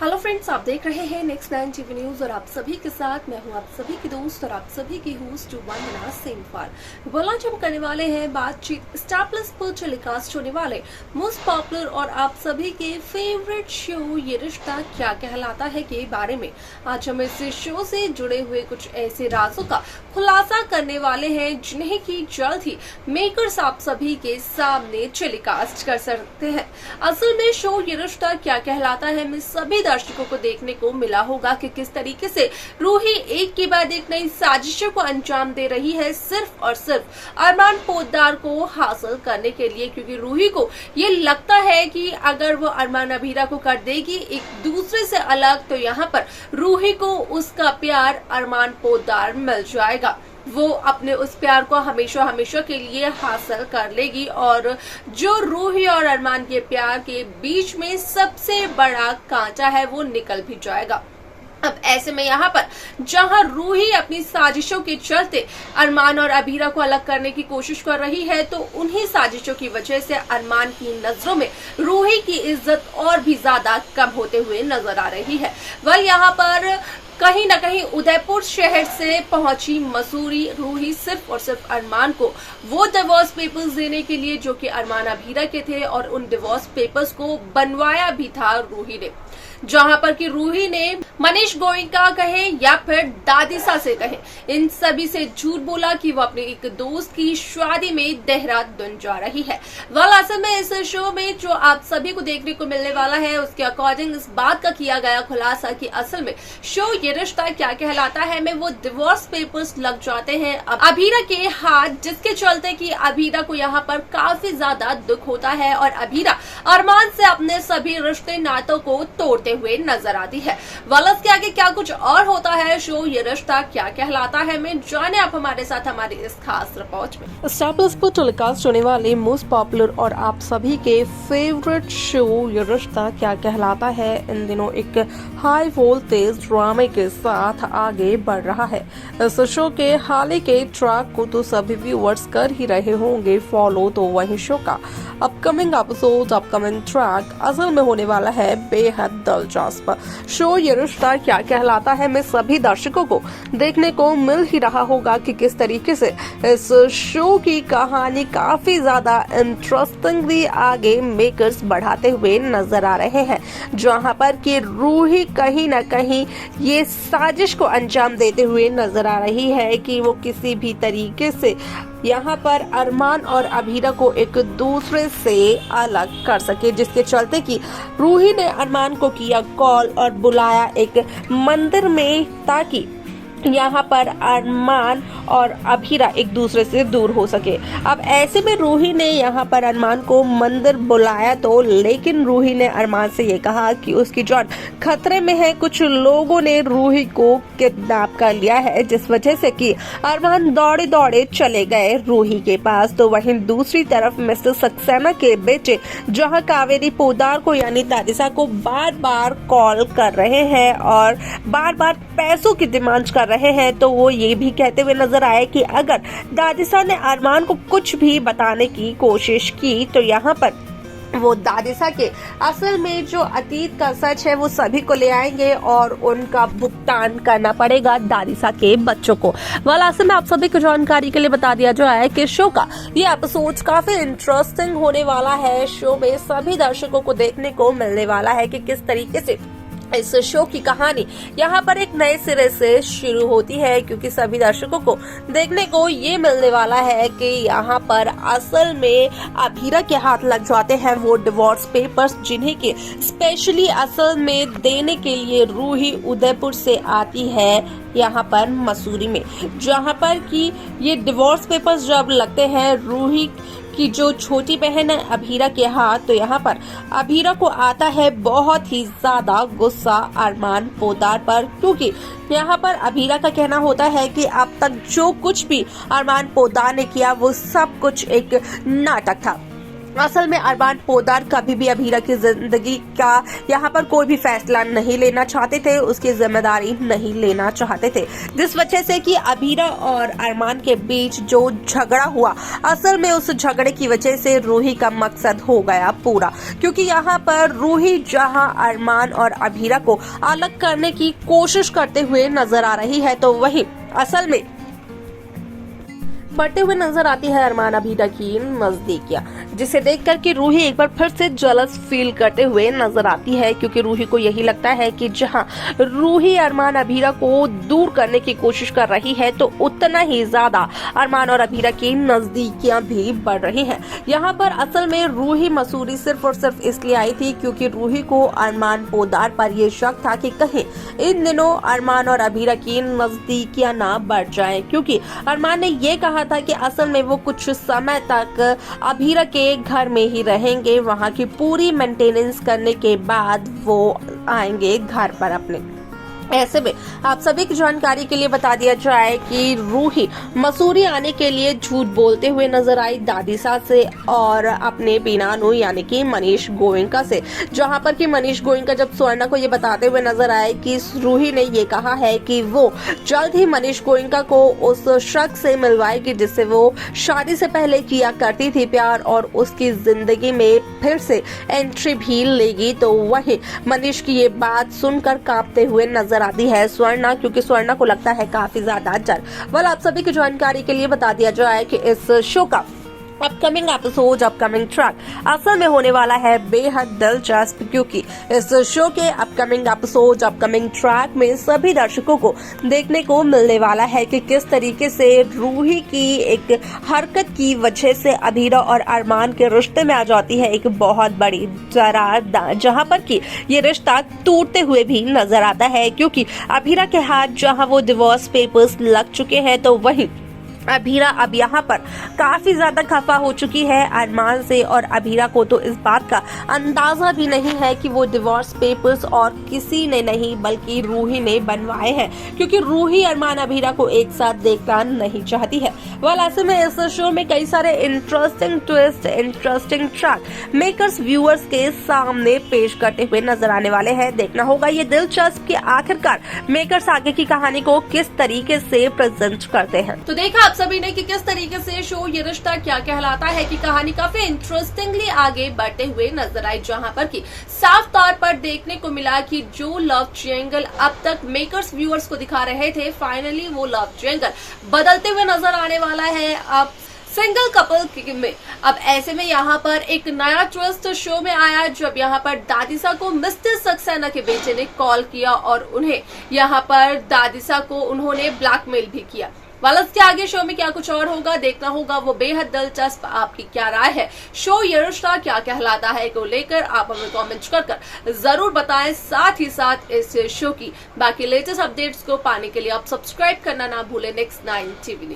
Hello friends, आप देख रहे हैं नेक्स्ट 9 टीवी न्यूज और आप सभी के साथ मैं हूं आप सभी की दोस्त और आप सभी की होस्ट वंदना सिंहवाल। बोला जब करने वाले हैं बातचीत स्टार प्लस पर टेलीकास्ट होने वाले मोस्ट पॉपुलर और आप सभी के फेवरेट शो ये रिश्ता क्या कहलाता है के बारे में। आज हम इस शो से जुड़े हुए कुछ ऐसे राजों का खुलासा करने वाले हैं जिन्हें की जल्द ही मेकर्स आप सभी के सामने टेलीकास्ट कर सकते हैं। असल में शो ये रिश्ता क्या कहलाता है में सभी दर्शकों को देखने को मिला होगा कि किस तरीके से रूही एक के बाद एक नई साजिशों को अंजाम दे रही है सिर्फ और सिर्फ अरमान पोद्दार को हासिल करने के लिए, क्योंकि रूही को ये लगता है कि अगर वो अरमान अभीरा को कर देगी एक दूसरे से अलग तो यहाँ पर रूही को उसका प्यार अरमान पोद्दार मिल जाएगा। वो अपने उस प्यार को हमेशा हमेशा के लिए हासिल कर लेगी और जो रूही और अरमान के प्यार के बीच में सबसे बड़ा कांटा है वो निकल भी जाएगा। अब ऐसे में यहाँ पर जहाँ रूही अपनी साजिशों के चलते अरमान और अभीरा को अलग करने की कोशिश कर रही है, तो उन्हीं साजिशों की वजह से अरमान की नजरों में रूही की इज्जत और भी ज्यादा कम होते हुए नजर आ रही है। वह यहाँ पर कहीं न कहीं उदयपुर शहर से पहुंची मसूरी रूही सिर्फ और सिर्फ अरमान को वो डिवोर्स पेपर्स देने के लिए जो कि अरमान अभीरा के थे और उन डिवोर्स पेपर्स को बनवाया भी था रूही ने। जहां पर कि रूही ने मनीष गोयनका कहे या फिर दादिसा से कहे, इन सभी से झूठ बोला कि वो अपने एक दोस्त की शादी में देहरादून जा रही है। असल में इस शो में जो आप सभी को देखने को मिलने वाला है उसके अकॉर्डिंग इस बात का किया गया खुलासा कि असल में शो ये रिश्ता क्या कहलाता है में वो डिवोर्स पेपर्स लग जाते हैं अभीरा के हाथ, जिसके चलते कि अभीरा को यहाँ पर काफी ज्यादा दुख होता है और अभीरा अरमान से अपने सभी रिश्ते नातों को तोड़ते हुए नजर आती है। वलस के आगे क्या कुछ और होता है शो ये रिश्ता क्या कहलाता है में जाने आप हमारे साथ हमारी इस खास रिपोर्ट में। स्टार प्लस पर टेलीकास्ट होने वाले मोस्ट पॉपुलर और आप सभी के फेवरेट शो ये रिश्ता क्या कहलाता है इन दिनों एक हाई वोल्टेज ड्रामे के साथ आगे बढ़ रहा है। इस शो के हाल ही के ट्रैक को तो सभी व्यूअर्स कर ही रहे होंगे फॉलो, तो वही शो का अपकमिंग एपिसोड अपकमिंग ट्रैक असल में होने वाला है बेहद दिलचस्प। शो ये रिश्ता क्या कहलाता है में सभी दर्शकों को देखने को मिल ही रहा होगा कि किस तरीके से इस शो की कहानी काफी ज्यादा इंटरेस्टिंगली आगे मेकर्स बढ़ाते हुए नजर आ रहे हैं, जहां पर कि रूही कहीं न कहीं ये साजिश को अंजाम देते हुए नजर आ रही है कि वो किसी भी तरीके से यहाँ पर अरमान और अभीरा को एक दूसरे से अलग कर सके, जिसके चलते कि रूही ने अरमान को किया कॉल और बुलाया एक मंदिर में ताकि यहाँ पर अरमान और अभीरा एक दूसरे से दूर हो सके। अब ऐसे में रूही ने यहाँ पर अरमान को मंदिर बुलाया तो, लेकिन रूही ने अरमान से ये कहा कि उसकी जान खतरे में है। कुछ लोगों ने रूही को किडनैप कर लिया है, जिस वजह से कि अरमान दौड़े दौड़े चले गए रूही के पास। तो वहीं दूसरी तरफ मिस्टर सक्सेना के बेटे जहाँ कावेरी पोद्दार को यानी दादिसा को बार बार कॉल कर रहे हैं और बार बार पैसों की डिमांड कर रहे हैं, तो वो ये भी कहते हुए नजर आए कि अगर दादिसा ने अरमान को कुछ भी बताने की कोशिश की तो यहाँ पर वो दादिसा के असल में जो अतीत का सच है वो सभी को ले आएंगे और उनका भुगतान करना पड़ेगा दादिसा के बच्चों को। असल में आप सभी को जानकारी के लिए बता दिया जाए कि शो का ये एपिसोड काफी इंटरेस्टिंग होने वाला है। शो में सभी दर्शकों को देखने को मिलने वाला है कि किस तरीके से इस शो की कहानी यहाँ पर एक नए सिरे से शुरू होती है, क्योंकि सभी दर्शकों को देखने को ये मिलने वाला है कि यहाँ पर असल में अभीरा के हाथ लग जाते हैं वो डिवोर्स पेपर्स, जिन्हें के स्पेशली असल में देने के लिए रूही उदयपुर से आती है यहाँ पर मसूरी में, जहाँ पर कि ये डिवोर्स पेपर्स जब लगते हैं रूही की जो छोटी बहन है अभीरा के हाथ, तो यहाँ पर अभीरा को आता है बहुत ही ज्यादा गुस्सा अरमान पोद्दार पर, क्योंकि यहाँ पर अभीरा का कहना होता है कि अब तक जो कुछ भी अरमान पोद्दार ने किया वो सब कुछ एक नाटक था। असल में अरमान पोद्दार कभी भी अभीरा की जिंदगी का यहाँ पर कोई भी फैसला नहीं लेना चाहते थे, उसकी जिम्मेदारी नहीं लेना चाहते थे, जिस वजह से कि अभीरा और अरमान के बीच जो झगड़ा हुआ, असल में उस झगड़े की वजह से रूही का मकसद हो गया पूरा। क्योंकि यहाँ पर रूही जहाँ अरमान और अभीरा को अलग करने की कोशिश करते हुए नजर आ रही है, तो वहीं असल में बढ़ते हुए नजर आती है अरमान अभीरा की नजदीकियां, जिसे देखकर कि रूही एक बार फिर से जलस फील करते हुए नजर आती है। क्योंकि रूही को यही लगता है कि जहां रूही अरमान अभीरा को दूर करने की कोशिश कर रही है, तो उतना ही ज्यादा अरमान और अभीरा की नजदीकियां भी बढ़ रही हैं। यहाँ पर असल में रूही मसूरी सिर्फ और सिर्फ इसलिए आई थी क्योंकि रूही को अरमान पोद्दार पर यह शक था कि कहीं इन दिनों अरमान और अभीरा की नजदीकियां ना बढ़ जाएं। क्योंकि अरमान ने ये कहा था कि असल में वो कुछ समय तक अभीरा के घर में ही रहेंगे, वहां की पूरी मेंटेनेंस करने के बाद वो आएंगे घर पर अपने। ऐसे में आप सभी की जानकारी के लिए बता दिया जाए कि रूही मसूरी आने के लिए झूठ बोलते हुए नजर आई दादीसा से और अपने बीनानु यानी कि मनीष गोयनका से, जहां पर कि मनीष गोयनका जब स्वर्णा को ये बताते हुए नजर आए कि रूही ने ये कहा है कि वो जल्द ही मनीष गोयनका को उस शख्स से मिलवाएगी जिससे वो शादी से पहले किया करती थी प्यार, और उसकी जिंदगी में फिर से एंट्री भी लेगी, तो वही मनीष की ये बात सुनकर कांपते हुए नजर आती है स्वर्णा। क्योंकि स्वर्णा को लगता है काफी ज्यादा डर। आप सभी की जानकारी के लिए बता दिया जाए कि इस शो का अपकमिंग एपिसोड, अपकमिंग ट्रैक असल में होने वाला है बेहद दिलचस्प। क्योंकि इस शो के अपकमिंग एपिसोड, अपकमिंग ट्रैक में सभी दर्शकों को देखने को मिलने वाला है कि किस तरीके से रूही की एक हरकत की वजह से अभीरा और अरमान के रिश्ते में आ जाती है एक बहुत बड़ी दरार, जहां पर कि ये रिश्ता टूटते हुए भी नजर आता है। क्योंकि अभीरा के हाथ जहां वो डिवोर्स पेपर्स लग चुके हैं, तो वही अभीरा अब यहाँ पर काफी ज्यादा खफा हो चुकी है अरमान से, और अभीरा को तो इस बात का अंदाजा भी नहीं है कि वो डिवोर्स पेपर्स और किसी ने नहीं बल्कि रूही ने बनवाए हैं। क्योंकि रूही अरमान अभीरा को एक साथ देखना नहीं चाहती है। ऐसे में इस शो में कई सारे interesting twist, interesting track makers viewers के सामने पेश करते हुए नजर आने वाले हैं। देखना होगा ये दिलचस्प कि आखिरकार मेकर्स आगे की कहानी को किस तरीके से प्रेजेंट करते हैं। तो देखा सभी ने कि किस तरीके से शो ये रिश्ता क्या कहलाता है की कहानी काफी इंटरेस्टिंगली आगे बढ़ते हुए नजर आई, जहां पर कि साफ तौर पर देखने को मिला कि जो लव ट्रायंगल अब तक मेकर्स व्यूअर्स को दिखा रहे थे, फाइनली वो लव ट्रायंगल बदलते हुए नजर आने वाला है अब सिंगल कपल में। अब ऐसे में यहाँ पर एक नया ट्विस्ट शो में आया, जब यहाँ पर दादीसा को मिस्टर सक्सेना के बेटे ने कॉल किया और उन्हें यहाँ पर दादीसा को उन्होंने ब्लैकमेल भी किया। इसके आगे शो में क्या कुछ और होगा, देखना होगा, वो बेहद दिलचस्प। आपकी क्या राय है, शो ये रिश्ता क्या कहलाता है को लेकर आप हमें कमेंट कर जरूर बताएं। साथ ही साथ इस शो की बाकी लेटेस्ट अपडेट्स को पाने के लिए आप सब्सक्राइब करना ना भूलें नेक्स्ट 9 टीवी न्यूज।